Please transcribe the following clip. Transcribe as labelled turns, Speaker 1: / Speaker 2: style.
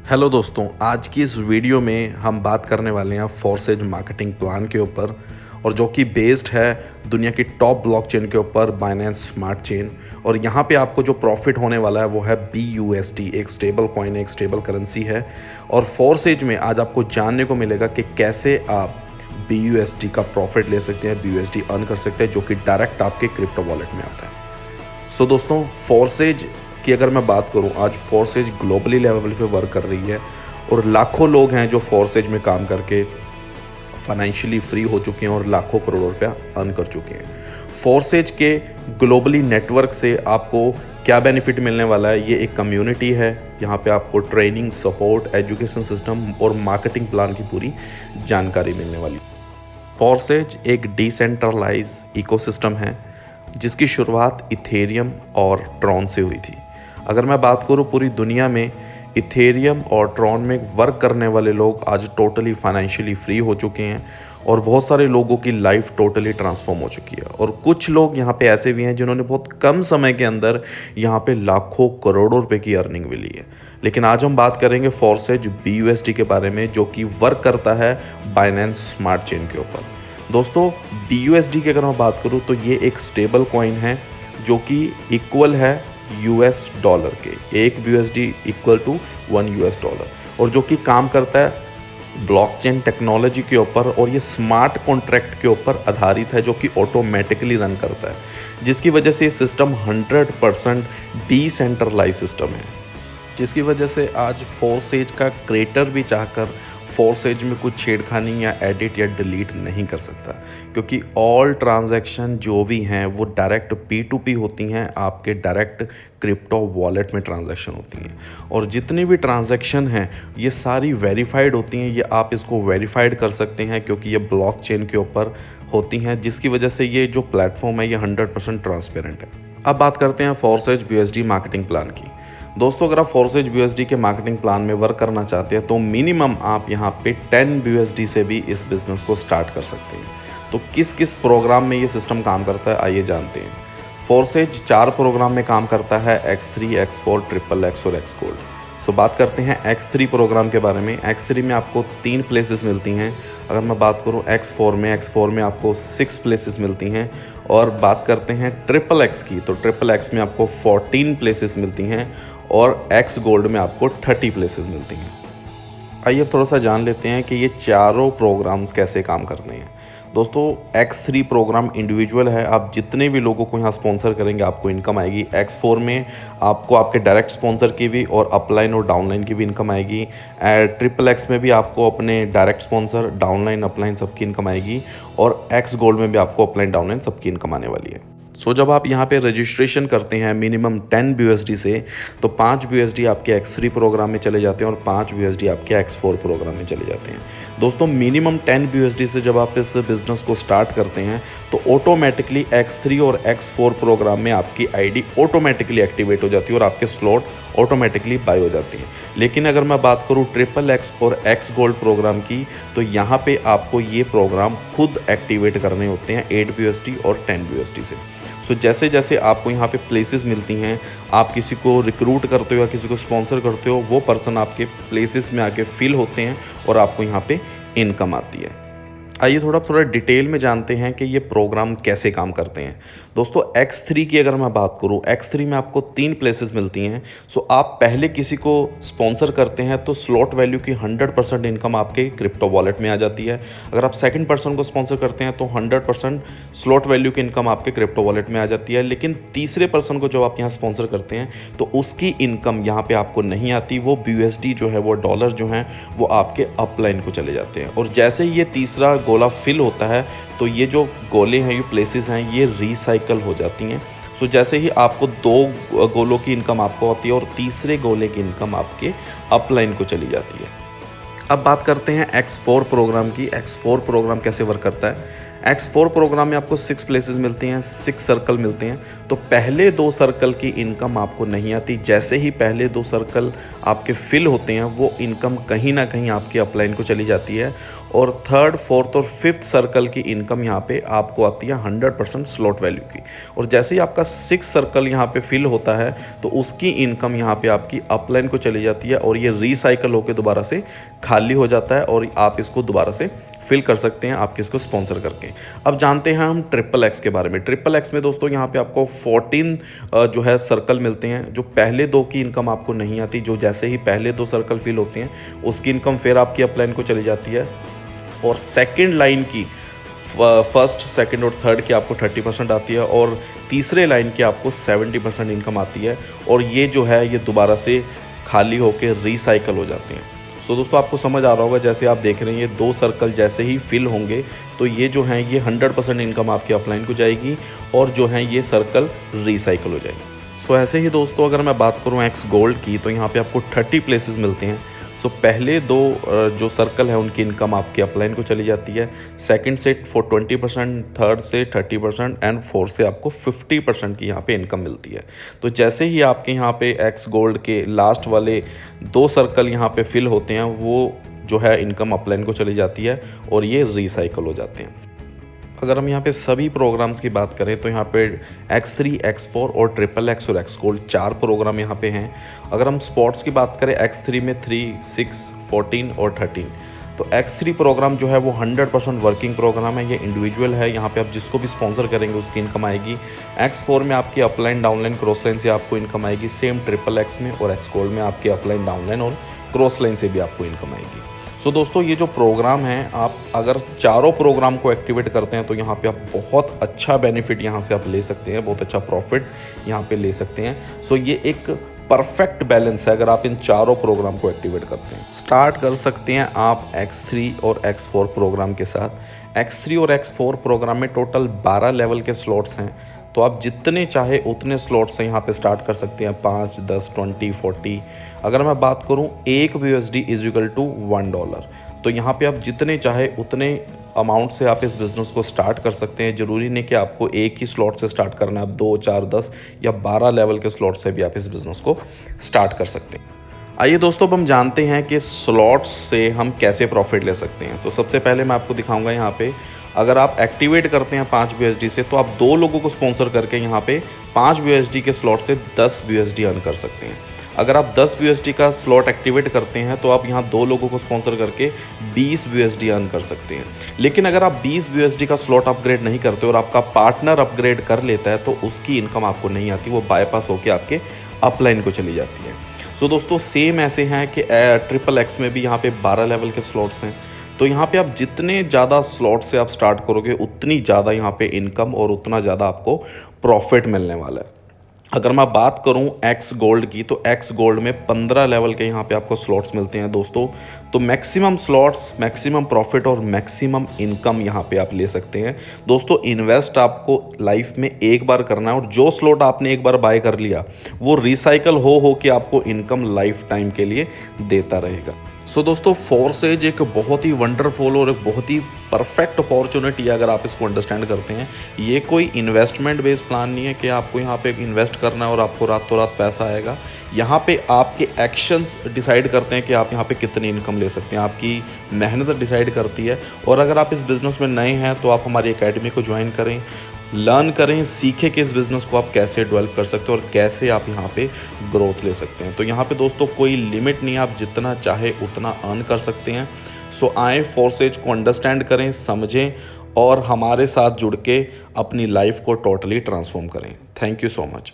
Speaker 1: Hello दोस्तों, आज की इस वीडियो में हम बात करने वाले हैं फोर्सेज मार्केटिंग प्लान के ऊपर, और जो कि बेस्ड है दुनिया की टॉप ब्लॉकचेन के ऊपर, बाइनेंस स्मार्ट चेन। और यहाँ पे आपको जो प्रॉफिट होने वाला है वो है BUSD, एक स्टेबल कॉइन है, एक स्टेबल करेंसी है। और फोर्सेज में आज आपको जानने को मिलेगा कि कैसे आप BUSD का प्रॉफिट ले सकते हैं, BUSD अर्न कर सकते हैं, जो कि डायरेक्ट आपके क्रिप्टो वॉलेट में आता है। सो दोस्तों, फोर्सेज की अगर मैं बात करूं, आज फोर्सेज ग्लोबली लेवल पे वर्क कर रही है और लाखों लोग हैं जो फोर्सेज में काम करके फाइनेंशियली फ्री हो चुके हैं और लाखों करोड़ रुपया अर्न कर चुके हैं। फोर्सेज के ग्लोबली नेटवर्क से आपको क्या बेनिफिट मिलने वाला है, ये एक कम्युनिटी है। यहाँ पे आपको ट्रेनिंग, सपोर्ट, एजुकेशन सिस्टम और मार्केटिंग प्लान की पूरी जानकारी मिलने वाली है। फोर्सेज एक डिसेंट्रलाइज इकोसिस्टम है जिसकी शुरुआत इथेरियम और ट्रॉन से हुई थी। अगर मैं बात करूँ पूरी दुनिया में, इथेरियम और ट्रॉन में वर्क करने वाले लोग आज टोटली फाइनेंशियली फ्री हो चुके हैं और बहुत सारे लोगों की लाइफ टोटली ट्रांसफॉर्म हो चुकी है। और कुछ लोग यहाँ पे ऐसे भी हैं जिन्होंने बहुत कम समय के अंदर यहाँ पे लाखों करोड़ों रुपए की अर्निंग मिली है। लेकिन आज हम बात करेंगे फोर्सेज BUSD के बारे में, जो कि वर्क करता है बाइनेंस स्मार्ट चेन के ऊपर। दोस्तों, BUSD की अगर मैं बात करूँ तो ये एक स्टेबल कॉइन है जो कि इक्वल है US डॉलर के। एक BUSD equal to 1 US dollar, और जो कि काम करता है ब्लॉकचेन टेक्नोलॉजी के ऊपर, और ये स्मार्ट कॉन्ट्रैक्ट के ऊपर आधारित है जो कि ऑटोमेटिकली रन करता है, जिसकी वजह से ये सिस्टम 100% डिसेंट्रलाइज सिस्टम है। जिसकी वजह से आज फोर्सेज का क्रिएटर भी चाहकर फोर्सेज में कुछ छेड़खानी या एडिट या डिलीट नहीं कर सकता, क्योंकि ऑल ट्रांजैक्शन जो भी हैं वो डायरेक्ट P2P होती हैं, आपके डायरेक्ट क्रिप्टो वॉलेट में ट्रांजैक्शन होती हैं। और जितनी भी ट्रांजैक्शन हैं ये सारी वेरीफाइड होती हैं। ये आप इसको वेरीफाइड कर सकते हैं क्योंकि ये ब्लॉकचेन के ऊपर होती हैं, जिसकी वजह से ये जो प्लेटफॉर्म है ये 100% ट्रांसपेरेंट है। अब बात करते हैं फोर्सेज BUSD मार्केटिंग प्लान की। दोस्तों, अगर आप फोर्सेज BUSD के मार्केटिंग प्लान में वर्क करना चाहते हैं तो मिनिमम आप यहाँ पे 10 BUSD से भी इस बिज़नेस को स्टार्ट कर सकते हैं। तो किस किस प्रोग्राम में ये सिस्टम काम करता है, आइए जानते हैं। फोर्सेज 4 प्रोग्राम में काम करता है, X3, X4, XXX और X Gold। सो बात करते हैं X3 प्रोग्राम के बारे में। X3 में आपको 3 प्लेसेस मिलती हैं। अगर मैं बात करूं X4 में आपको 6 प्लेसेस मिलती हैं। और बात करते हैं XXX की, तो XXX में आपको 14 प्लेसेस मिलती हैं और X Gold में आपको 30 प्लेसेस मिलती हैं। आइए थोड़ा सा जान लेते हैं कि ये चारों प्रोग्राम्स कैसे काम करते हैं। दोस्तों, X3 प्रोग्राम इंडिविजुअल है। आप जितने भी लोगों को यहाँ स्पॉन्सर करेंगे आपको इनकम आएगी। X4 में आपको आपके डायरेक्ट स्पॉन्सर की भी और अपलाइन और डाउनलाइन की भी इनकम आएगी। XXX में भी आपको अपने डायरेक्ट स्पॉन्सर, डाउनलाइन, अपलाइन सबकी इनकम आएगी। और X Gold में भी आपको अपलाइन, डाउनलाइन सबकी इनकम आने वाली है। सो जब आप यहाँ पे रजिस्ट्रेशन करते हैं मिनिमम 10 BUSD से, तो 5 BUSD आपके X3 प्रोग्राम में चले जाते हैं और 5 BUSD आपके X4 प्रोग्राम में चले जाते हैं। दोस्तों, मिनिमम 10 BUSD से जब आप इस बिज़नेस को स्टार्ट करते हैं तो ऑटोमेटिकली X3 और X4 प्रोग्राम में आपकी ID ऑटोमेटिकली एक्टिवेट हो जाती है और आपके स्लॉट ऑटोमेटिकली बाय हो जाती है। लेकिन अगर मैं बात करूँ XXX और X Gold प्रोग्राम की, तो यहाँ पे आपको ये प्रोग्राम खुद एक्टिवेट करने होते हैं 8 BUSD और 10 BUSD से। सो जैसे जैसे आपको यहाँ पे प्लेसेस मिलती हैं, आप किसी को रिक्रूट करते हो या किसी को स्पॉन्सर करते हो, वो पर्सन आपके प्लेसेस में आके फिल होते हैं और आपको यहाँ पे इनकम आती है। आइए थोड़ा डिटेल में जानते हैं कि ये प्रोग्राम कैसे काम करते हैं। दोस्तों, X3 की अगर मैं बात करूँ, X3 में आपको 3 प्लेसेस मिलती हैं। सो आप पहले किसी को स्पॉन्सर करते हैं तो स्लॉट वैल्यू की 100% इनकम आपके क्रिप्टो वॉलेट में आ जाती है। अगर आप सेकंड पर्सन को स्पॉन्सर करते हैं तो 100% स्लॉट वैल्यू की इनकम आपके क्रिप्टो वॉलेट में आ जाती है। लेकिन तीसरे पर्सन को जब आप यहाँ स्पॉन्सर करते हैं तो उसकी इनकम यहाँ पर आपको नहीं आती। वो BUSD जो है, वो डॉलर जो हैं, वो आपके अपलाइन को चले जाते हैं। और जैसे ही ये तीसरा गोला फिल होता है तो ये जो गोले हैं, ये प्लेसेस हैं, ये रिसाइकल हो जाती हैं। सो जैसे ही आपको 2 गोलों की इनकम आपको आती है और तीसरे गोले की इनकम आपके अपलाइन को चली जाती है। अब बात करते हैं X4 प्रोग्राम की। X4 प्रोग्राम कैसे वर्क करता है। X4 प्रोग्राम में आपको 6 प्लेसेस मिलती हैं, 6 सर्कल मिलते हैं। तो पहले 2 सर्कल की इनकम आपको नहीं आती। जैसे ही पहले 2 सर्कल आपके फिल होते हैं, वो इनकम कहीं ना कहीं आपके अपलाइन को चली जाती है। और थर्ड, फोर्थ और फिफ्थ सर्कल की इनकम यहाँ पे आपको आती है 100% स्लॉट वैल्यू की। और जैसे ही आपका सिक्स सर्कल यहाँ पे फिल होता है तो उसकी इनकम यहाँ पे आपकी अपलाइन को चली जाती है और ये रिसाइकल होकर दोबारा से खाली हो जाता है और आप इसको दोबारा से फिल कर सकते हैं आपके इसको स्पॉन्सर करके। अब जानते हैं हम ट्रिपल एक्स के बारे में। ट्रिपल एक्स में दोस्तों यहाँ पे आपको 14 जो है सर्कल मिलते हैं। जो पहले दो की इनकम आपको नहीं आती, जो जैसे ही पहले दो सर्कल फिल होते हैं उसकी इनकम फिर आपकी अपलाइन को चली जाती है। और सेकंड लाइन की फर्स्ट, सेकंड और थर्ड की आपको 30% आती है और तीसरे लाइन की आपको 70% इनकम आती है और ये जो है ये दोबारा से खाली होकर रिसाइकल हो जाते हैं। सो दोस्तों आपको समझ आ रहा होगा, जैसे आप देख रहे हैं ये दो सर्कल जैसे ही फिल होंगे तो ये जो हैं ये 100% इनकम आपकी अपलाइन को जाएगी और जो है ये सर्कल रिसाइकल हो जाएगी। सो ऐसे ही दोस्तों अगर मैं बात करूँ एक्स गोल्ड की तो यहाँ पे आपको 30 प्लेसेस मिलते हैं। सो पहले दो जो सर्कल है उनकी इनकम आपकी अपलाइन को चली जाती है, सेकंड से 20%, थर्ड से 30% एंड फोर्थ से आपको 50% की यहाँ पे इनकम मिलती है। तो जैसे ही आपके यहाँ पे एक्स गोल्ड के लास्ट वाले दो सर्कल यहाँ पे फिल होते हैं वो जो है इनकम अपलाइन को चली जाती है और ये रिसाइकल हो जाते हैं। अगर हम यहाँ पे सभी प्रोग्राम्स की बात करें तो यहाँ पे X3, X4 और ट्रिपल एक्स और एक्स गोल्ड 4 प्रोग्राम यहाँ पे हैं। अगर हम स्पॉट्स की बात करें X3 में 3, 6, 14 और 13, तो X3 प्रोग्राम जो है वो 100% वर्किंग प्रोग्राम है, ये इंडिविजुअल है। यहाँ पे आप जिसको भी स्पॉन्सर करेंगे उसकी इनकम आएगी। X4 में आपकी अपलाइन, डाउनलाइन, क्रॉस लाइन से आपको इनकम आएगी। सेम ट्रिपल एक्स में और एक्स गोल्ड में आपकी अपलाइन, डाउनलाइन और क्रॉस लाइन से भी आपको इनकम आएगी। सो दोस्तों ये जो प्रोग्राम है, आप अगर चारों प्रोग्राम को एक्टिवेट करते हैं तो यहाँ पे आप बहुत अच्छा बेनिफिट यहाँ से आप ले सकते हैं, बहुत अच्छा प्रॉफिट यहाँ पे ले सकते हैं। सो ये एक परफेक्ट बैलेंस है अगर आप इन चारों प्रोग्राम को एक्टिवेट करते हैं। स्टार्ट कर सकते हैं आप X3 और X4 प्रोग्राम के साथ। X3 और X4 प्रोग्राम में टोटल 12 लेवल के स्लॉट्स हैं, तो आप जितने चाहे उतने स्लॉट से यहाँ पे स्टार्ट कर सकते हैं, 5, 10, 20, 40। अगर मैं बात करूँ एक USD इज इक्वल टू $1, तो यहाँ पे आप जितने चाहे उतने अमाउंट से आप इस बिज़नेस को स्टार्ट कर सकते हैं। ज़रूरी नहीं कि आपको एक ही स्लॉट से स्टार्ट करना है, आप 2, 4, 10 या 12 लेवल के स्लॉट से भी आप इस बिज़नेस को स्टार्ट कर सकते हैं। आइए दोस्तों अब हम जानते हैं कि स्लॉट्स से हम कैसे प्रॉफिट ले सकते हैं। तो सबसे पहले मैं आपको दिखाऊंगा यहाँ पे, अगर आप एक्टिवेट करते हैं 5 USD से तो आप 2 लोगों को स्पॉन्सर करके यहाँ पे 5 USD के स्लॉट से 10 USD अर्न कर सकते हैं। अगर आप 10 USD का स्लॉट एक्टिवेट करते हैं तो आप यहाँ 2 लोगों को स्पॉन्सर करके 20 USD अर्न कर सकते हैं। लेकिन अगर आप 20 USD का स्लॉट अपग्रेड नहीं करते और आपका पार्टनर अपग्रेड कर लेता है तो उसकी इनकम आपको नहीं आती, वो बाईपास होकर आपके अपलाइन को चली जाती है। सो दोस्तों सेम ऐसे हैं कि ट्रिपल एक्स में भी यहाँ पे 12 लेवल के स्लॉट्स हैं, तो यहाँ पे आप जितने ज़्यादा स्लॉट से आप स्टार्ट करोगे उतनी ज़्यादा यहाँ पे इनकम और उतना ज़्यादा आपको प्रॉफिट मिलने वाला है। अगर मैं बात करूं एक्स गोल्ड की तो एक्स गोल्ड में 15 लेवल के यहाँ पे आपको स्लॉट्स मिलते हैं दोस्तों। तो मैक्सिमम स्लॉट्स, मैक्सिमम प्रॉफिट और मैक्सिमम इनकम यहाँ पे आप ले सकते हैं। दोस्तों इन्वेस्ट आपको लाइफ में एक बार करना है और जो स्लॉट आपने एक बार बाय कर लिया वो रिसाइकल हो के आपको इनकम लाइफ टाइम के लिए देता रहेगा। सो दोस्तों फोर्सेज एक बहुत ही वंडरफुल और एक बहुत ही परफेक्ट अपॉर्चुनिटी है अगर आप इसको अंडरस्टैंड करते हैं। ये कोई इन्वेस्टमेंट बेस्ड प्लान नहीं है कि आपको यहाँ पे इन्वेस्ट करना है और आपको रातों रात पैसा आएगा। यहाँ पे आपके एक्शंस डिसाइड करते हैं कि आप यहाँ पे कितनी इनकम ले सकते हैं, आपकी मेहनत डिसाइड करती है। और अगर आप इस बिज़नेस में नए हैं तो आप हमारी एकेडमी को ज्वाइन करें, लर्न करें, सीखें कि इस बिज़नेस को आप कैसे डेवलप कर सकते हैं और कैसे आप यहाँ पे ग्रोथ ले सकते हैं। तो यहाँ पे दोस्तों कोई लिमिट नहीं है, आप जितना चाहे उतना अर्न कर सकते हैं। सो आए फोर्सेज को अंडरस्टैंड करें, समझें और हमारे साथ जुड़ के अपनी लाइफ को टोटली ट्रांसफॉर्म करें। Thank you so much.